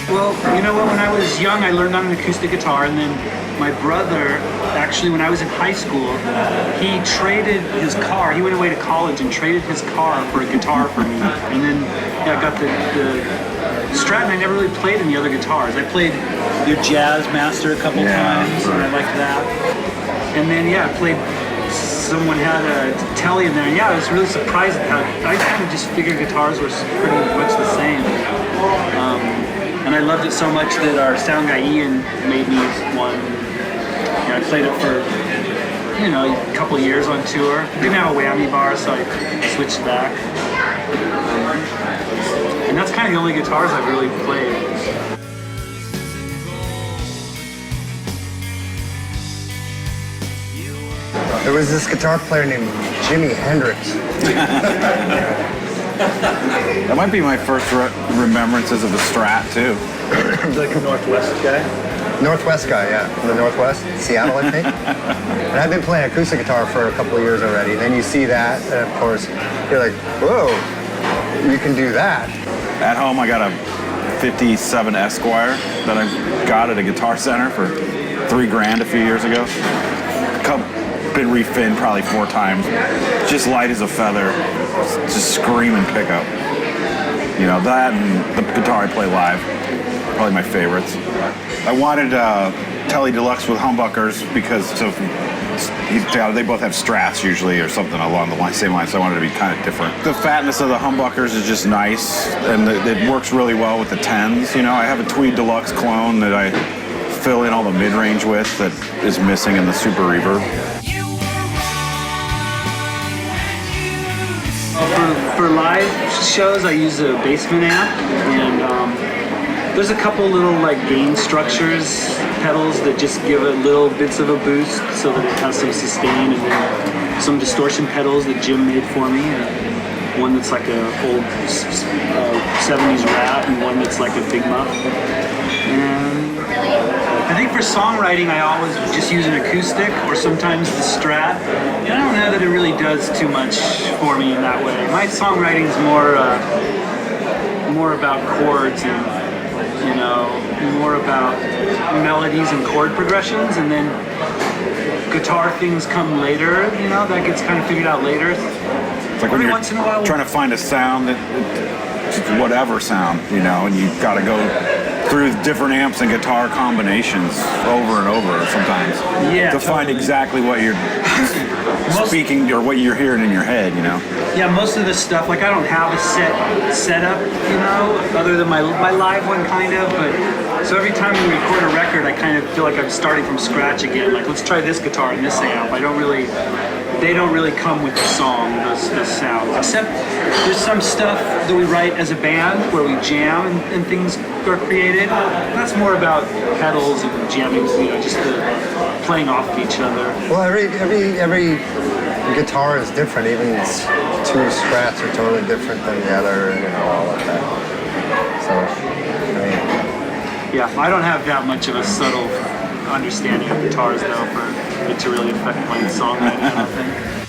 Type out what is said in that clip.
Well, you know what? When I was young, I learned on an acoustic guitar, and then my brother, actually, when I was in high school, he traded his car. He went away to college and traded his car for a guitar for me. And then I got the Strat, and I never really played any other guitars. I played the Jazz Master a couple times, and I liked that. And then, I played. Someone had a Telly in there, and I was really surprised at how I kind of just figured guitars were pretty much the same. And I loved it so much that our sound guy Ian made me one. I played it for a couple years on tour. Didn't have a whammy bar, so I switched back. And that's kind of the only guitars I've really played. There was this guitar player named Jimi Hendrix. That might be my first remembrances of a Strat, too. Like a Northwest guy? Northwest guy, yeah. From the Northwest, Seattle, I think. And I've been playing acoustic guitar for a couple of years already. Then you see that, and of course, you're like, whoa, you can do that. At home, I got a 57 Esquire that I got at a Guitar Center for $3,000 a few years ago. Been refinned probably 4 times. Just light as a feather, just screaming pickup. That and the guitar I play live, probably my favorites. I wanted Telly Deluxe with humbuckers because they both have Strats usually or something along the same line, so I wanted to be kind of different. The fatness of the humbuckers is just nice, and it works really well with the 10s. I have a Tweed Deluxe clone that I fill in all the mid-range with that is missing in the Super Reverb. For live shows, I use a basement amp, and there's a couple little gain structures, pedals that just give it little bits of a boost so that it has some sustain, and then some distortion pedals that Jim made for me. One that's like a old 70s Rat, and one that's like a Big Muff. And I think for songwriting, I always just use an acoustic or sometimes the Strat. And I don't know that it really does too much for me in that way. My songwriting's more about chords and more about melodies and chord progressions, and then guitar things come later. That gets kind of figured out later. It's like when you're once in a while, trying to find a sound just whatever sound, and you've got to go through different amps and guitar combinations over and over sometimes to find exactly what you're speaking or what you're hearing in your head, Yeah, most of this stuff, I don't have a setup, other than my live one kind of, but so every time we record a record, I kind of feel like I'm starting from scratch again. Let's try this guitar and this amp. They don't really come with the song, those sounds. Except there's some stuff that we write as a band where we jam and things are created. That's more about pedals and jamming, just the playing off of each other. Well, every guitar is different. Even 2 Strats are totally different than the other, all of that. So, Yeah, I don't have that much of a subtle understanding of guitars, though, for it to really affect my songwriting, I don't think.